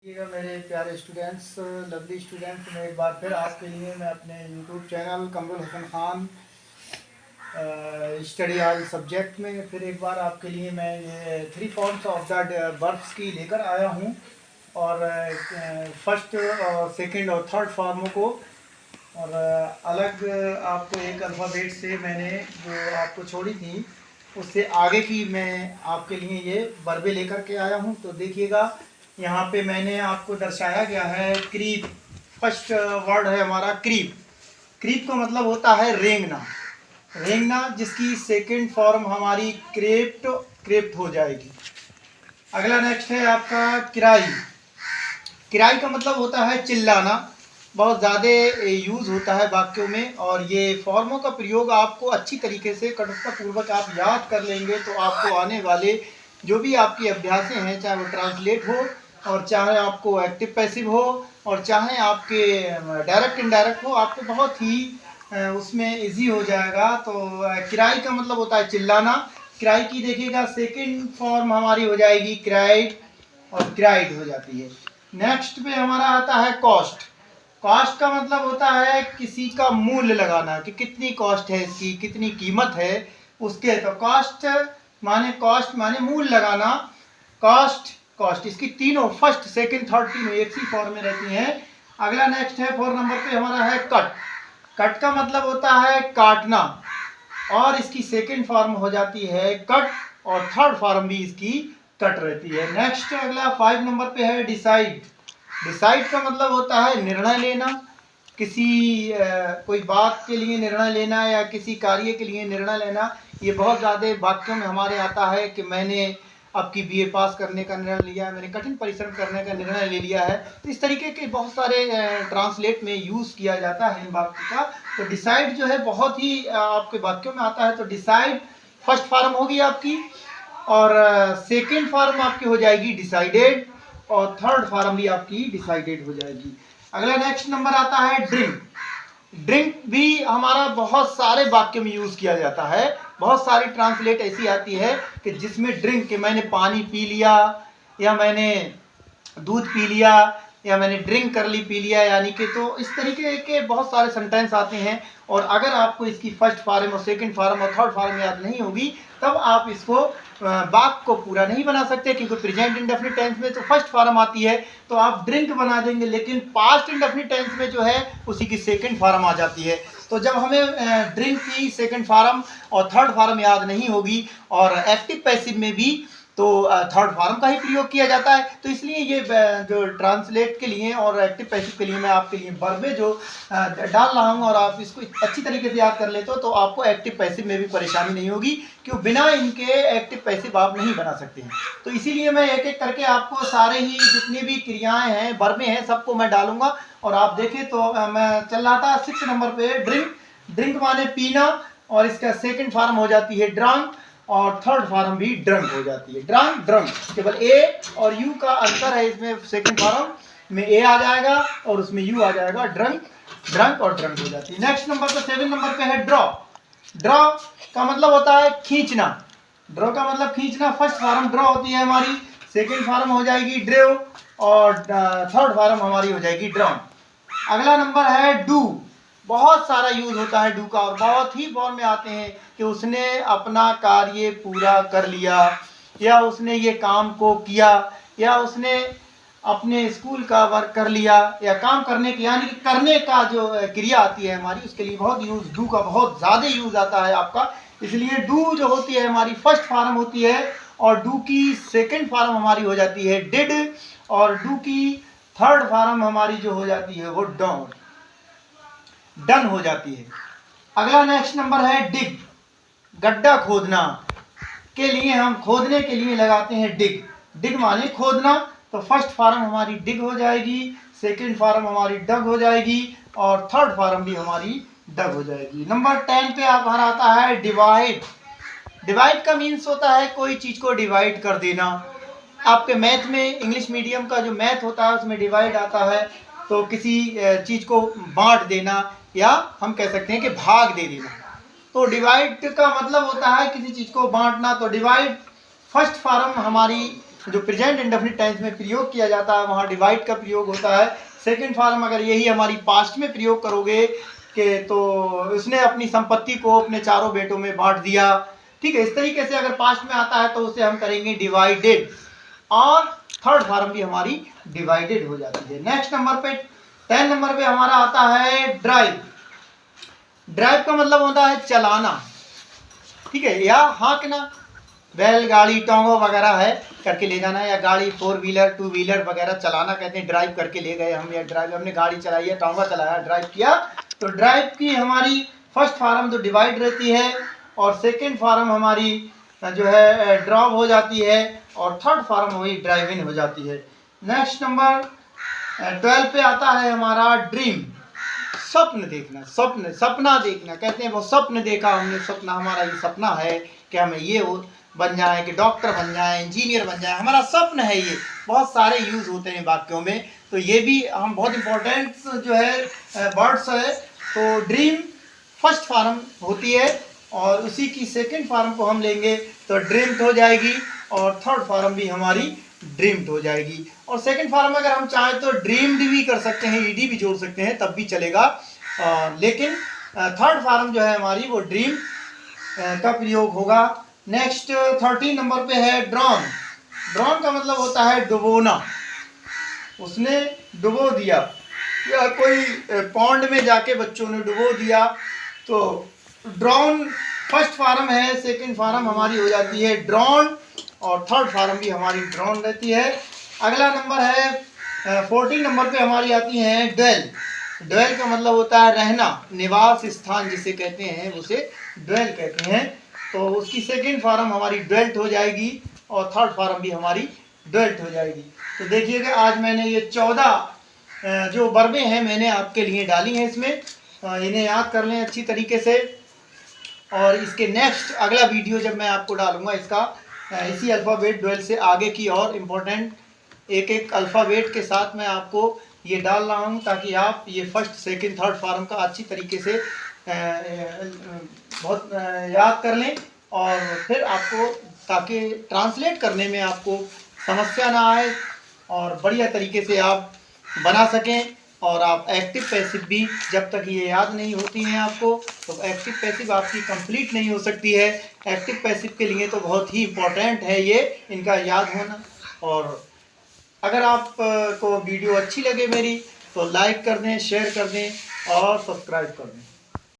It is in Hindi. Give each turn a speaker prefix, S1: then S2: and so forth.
S1: देखिएगा मेरे प्यारे स्टूडेंट्स, लवली स्टूडेंट्स, मैं एक बार फिर आपके लिए मैं अपने YouTube channel Qamrul Hasan Khan study all subject में फिर एक बार आपके लिए मैं ये 3 फॉर्म्स ऑफ द वर्ब्स की लेकर आया हूँ। और फर्स्ट और सेकंड और थर्ड फॉर्मों को और अलग आपको एक अल्फ़ाबेट से मैंने जो आपको छोड़ी थी उससे आगे की मैं आपके लिए ये वर्बें लेकर के आया हूँ। तो देखिएगा यहाँ पे मैंने आपको दर्शाया गया है क्रीप। फर्स्ट वर्ड है हमारा क्रीप। क्रीप का मतलब होता है रेंगना। रेंगना जिसकी सेकंड फॉर्म हमारी क्रेप्ट क्रेप्ट हो जाएगी। अगला नेक्स्ट है आपका किराई। किराई का मतलब होता है चिल्लाना। बहुत ज़्यादा यूज़ होता है वाक्यों में और ये फॉर्मों का प्रयोग आपको अच्छी तरीके से कठोरतापूर्वक आप याद कर लेंगे तो आपको आने वाले जो भी आपकी अभ्यासें हैं, चाहे वो ट्रांसलेट हो और चाहे आपको एक्टिव पैसिव हो और चाहे आपके डायरेक्ट इनडायरेक्ट हो, आपको बहुत ही उसमें इजी हो जाएगा। तो किराई का मतलब होता है चिल्लाना। किराई की देखिएगा सेकंड फॉर्म हमारी हो जाएगी क्राइड और क्राइड हो जाती है। नेक्स्ट पे हमारा आता है कॉस्ट। कॉस्ट का मतलब होता है किसी का मूल्य लगाना कि कितनी कॉस्ट है, इसकी कितनी कीमत है उसके। तो कॉस्ट माने मूल्य लगाना। कॉस्ट कॉस्ट इसकी तीनों फर्स्ट सेकंड थर्ड तीनों एक ही फॉर्म में रहती हैं। अगला नेक्स्ट है 4 नंबर पे हमारा है कट। कट का मतलब होता है काटना और इसकी सेकंड फॉर्म हो जाती है कट और थर्ड फॉर्म भी इसकी कट रहती है। नेक्स्ट अगला 5 नंबर पे है डिसाइड। डिसाइड का मतलब होता है निर्णय लेना। किसी कोई बात के लिए निर्णय लेना या किसी कार्य के लिए निर्णय लेना। ये बहुत ज़्यादा वाक्यों में हमारे आता है कि मैंने अब की बीए पास करने का निर्णय लिया है, मैंने कठिन परिश्रम करने का निर्णय ले लिया है। तो इस तरीके के बहुत सारे ट्रांसलेट में यूज़ किया जाता है इन वाक्यों का। तो डिसाइड जो है बहुत ही आपके वाक्यों में आता है। तो डिसाइड फर्स्ट फॉर्म होगी आपकी और सेकेंड फॉर्म आपकी हो जाएगी डिसाइडेड और थर्ड फॉर्म भी आपकी डिसाइडेड हो जाएगी। अगला नेक्स्ट नंबर आता है ड्रिंक। ड्रिंक भी हमारा बहुत सारे वाक्य में यूज किया जाता है। बहुत सारी ट्रांसलेट ऐसी आती है कि जिसमें ड्रिंक के मैंने पानी पी लिया या मैंने दूध पी लिया या मैंने ड्रिंक कर ली पी लिया, यानी कि तो इस तरीके के बहुत सारे सेंटेंस आते हैं। और अगर आपको इसकी फर्स्ट फॉर्म और सेकंड फॉर्म और थर्ड फॉर्म याद नहीं होगी तब आप इसको वाक्य को पूरा नहीं बना सकते, क्योंकि प्रेजेंट इंडेफिनिट टेंस में तो फर्स्ट फॉर्म आती है तो आप ड्रिंक बना देंगे, लेकिन पास्ट इंडेफिनिट टेंस में जो है उसी की सेकंड फॉर्म आ जाती है। तो जब हमें ड्रिंक की सेकंड फॉर्म और थर्ड फॉर्म याद नहीं होगी और एक्टिव पैसिव में भी तो थर्ड फॉर्म का ही प्रयोग किया जाता है। तो इसलिए ये जो ट्रांसलेट के लिए और एक्टिव पैसिव के लिए मैं आपके लिए वर्बें जो डाल रहा हूँ और आप इसको अच्छी तरीके से याद कर लेते हो तो आपको एक्टिव पैसिव में भी परेशानी नहीं होगी, क्यों बिना इनके एक्टिव पैसिव आप नहीं बना सकते हैं। तो इसीलिए मैं एक एक करके आपको सारे ही जितनी भी क्रियाएं हैं वर्बें हैं सबको मैं डालूंगा और आप देखें। तो मैं चल रहा था 6 नंबर पे ड्रिंक। ड्रिंक माने पीना और इसका सेकेंड फॉर्म हो जाती है ड्रंक और थर्ड फॉर्म भी ड्रंक हो जाती है। ड्रंक ड्रंक केवल ए और यू का अंतर है, इसमें सेकंड फॉर्म में ए आ जाएगा और उसमें यू आ जाएगा। ड्रंक ड्रंक और ड्रंक हो जाती है। नेक्स्ट नंबर पे 7 नंबर पे है ड्रॉ। ड्रॉ का मतलब होता है खींचना। ड्रॉ का मतलब खींचना। फर्स्ट फॉर्म ड्रॉ होती है हमारी, सेकेंड फॉर्म हो जाएगी ड्रेव और थर्ड फॉर्म हमारी हो जाएगी ड्रॉन। अगला नंबर है डू। बहुत सारा यूज होता है डू का और बहुत ही फॉर्म में आते हैं कि उसने अपना कार्य पूरा कर लिया या उसने ये काम को किया या उसने अपने स्कूल का वर्क कर लिया या काम करने की, यानी कि करने का जो क्रिया आती है हमारी उसके लिए बहुत यूज डू का बहुत ज़्यादा यूज आता है आपका। इसलिए डू जो होती है हमारी फर्स्ट फॉर्म होती है और डू की सेकेंड फॉर्म हमारी हो जाती है डिड और डू की थर्ड फॉर्म हमारी जो हो जाती है वो डन हो जाती है। अगला नेक्स्ट नंबर है डिग। गड्ढा खोदना के लिए हम खोदने के लिए लगाते हैं डिग। डिग माने खोदना। तो फर्स्ट फॉर्म हमारी डिग हो जाएगी, सेकंड फॉर्म हमारी डग हो जाएगी और थर्ड फॉर्म भी हमारी डग हो जाएगी। नंबर 10 पे हमारा आता है डिवाइड। डिवाइड का मीन्स होता है कोई चीज को डिवाइड कर देना। आपके मैथ में इंग्लिश मीडियम का जो मैथ होता है उसमें डिवाइड आता है। तो किसी चीज को बांट देना या हम कह सकते हैं कि भाग दे देना। तो डिवाइड का मतलब होता है किसी चीज को बांटना। तो डिवाइड फर्स्ट फॉर्म हमारी जो प्रेजेंट इंडेफिनिट टेंस में प्रयोग किया जाता है वहाँ डिवाइड का प्रयोग होता है। सेकंड फॉर्म अगर यही हमारी पास्ट में प्रयोग करोगे कि तो उसने अपनी संपत्ति को अपने चारों बेटों में बांट दिया, ठीक है। इस तरीके से अगर पास्ट में आता है तो उसे हम करेंगे डिवाइडेड, और थर्ड फॉर्म भी हमारी डिवाइडेड हो जाती है। नेक्स्ट नंबर पे 10 नंबर पे हमारा आता है ड्राइव। ड्राइव का मतलब होता है चलाना, ठीक है, या हाँकना। बैलगाड़ी टोंगो वगैरह है करके ले जाना, या गाड़ी 4 व्हीलर 2 व्हीलर वगैरह चलाना कहते हैं। ड्राइव करके ले गए हम, या ड्राइव हमने गाड़ी चलाई है, टोंगा चलाया, ड्राइव किया। तो ड्राइव की हमारी फर्स्ट फॉर्म तो डिवाइड रहती है, और सेकंड फॉर्म हमारी जो है ड्रॉप हो जाती है, और थर्ड फॉर्म वही ड्राइव इन हो जाती है। नेक्स्ट नंबर 12 पे आता है हमारा ड्रीम। स्वप्न देखना, सपना देखना कहते हैं। वो स्वप्न देखा हमने, सपना हमारा ये सपना है कि हमें ये बन जाए, कि डॉक्टर बन जाए, इंजीनियर बन जाए, हमारा स्वप्न है ये। बहुत सारे यूज होते हैं वाक्यों में, तो ये भी हम बहुत इंपॉर्टेंट जो है वर्ड्स है। तो ड्रीम फर्स्ट फॉर्म होती है, और उसी की सेकंड फॉर्म को हम लेंगे तो ड्रीम्ड हो जाएगी, और थर्ड फॉर्म भी हमारी ड्रीम्ड हो जाएगी। और सेकंड फॉर्म अगर हम चाहें तो ड्रीम्ड भी कर सकते हैं, ईडी भी जोड़ सकते हैं, तब भी चलेगा। लेकिन थर्ड फॉर्म जो है हमारी वो ड्रीम का प्रयोग होगा। नेक्स्ट 13 नंबर पे है ड्रॉन। ड्रॉन का मतलब होता है डुबोना, उसने डुबो दिया, या कोई पॉन्ड में जाके बच्चों ने डुबो दिया। तो ड्रॉन फर्स्ट फॉर्म है, सेकंड फॉर्म हमारी हो जाती है ड्रॉन, और थर्ड फॉर्म भी हमारी ड्रॉन रहती है। अगला नंबर है 14 नंबर पे हमारी आती है ड्वेल। ड्वेल का मतलब होता है रहना, निवास स्थान जिसे कहते हैं, उसे ड्वेल कहते हैं। तो उसकी सेकंड फॉर्म हमारी ड्वेल्ट हो जाएगी, और थर्ड फॉर्म भी हमारी ड्वेल्ट हो जाएगी। तो देखिएगा आज मैंने ये 14 जो वर्बें हैं मैंने आपके लिए डाली हैं इसमें, इन्हें याद कर लें अच्छी तरीके से। और इसके नेक्स्ट अगला वीडियो जब मैं आपको डालूंगा इसका, इसी अल्फ़ाबेट ड्वेल से आगे की और इम्पोर्टेंट एक एक अल्फ़ाबेट के साथ मैं आपको ये डाल रहा हूँ, ताकि आप ये फर्स्ट सेकंड थर्ड फॉर्म का अच्छी तरीके से बहुत याद कर लें, और फिर आपको ताकि ट्रांसलेट करने में आपको समस्या ना आए, और बढ़िया तरीके से आप बना सकें। और आप एक्टिव पैसिव भी, जब तक ये याद नहीं होती हैं आपको, तो एक्टिव पैसिव आपकी कंप्लीट नहीं हो सकती है। एक्टिव पैसिव के लिए तो बहुत ही इम्पोर्टेंट है ये, इनका याद होना। और अगर आप को वीडियो अच्छी लगे मेरी, तो लाइक कर दें, शेयर कर दें, और सब्सक्राइब कर दें।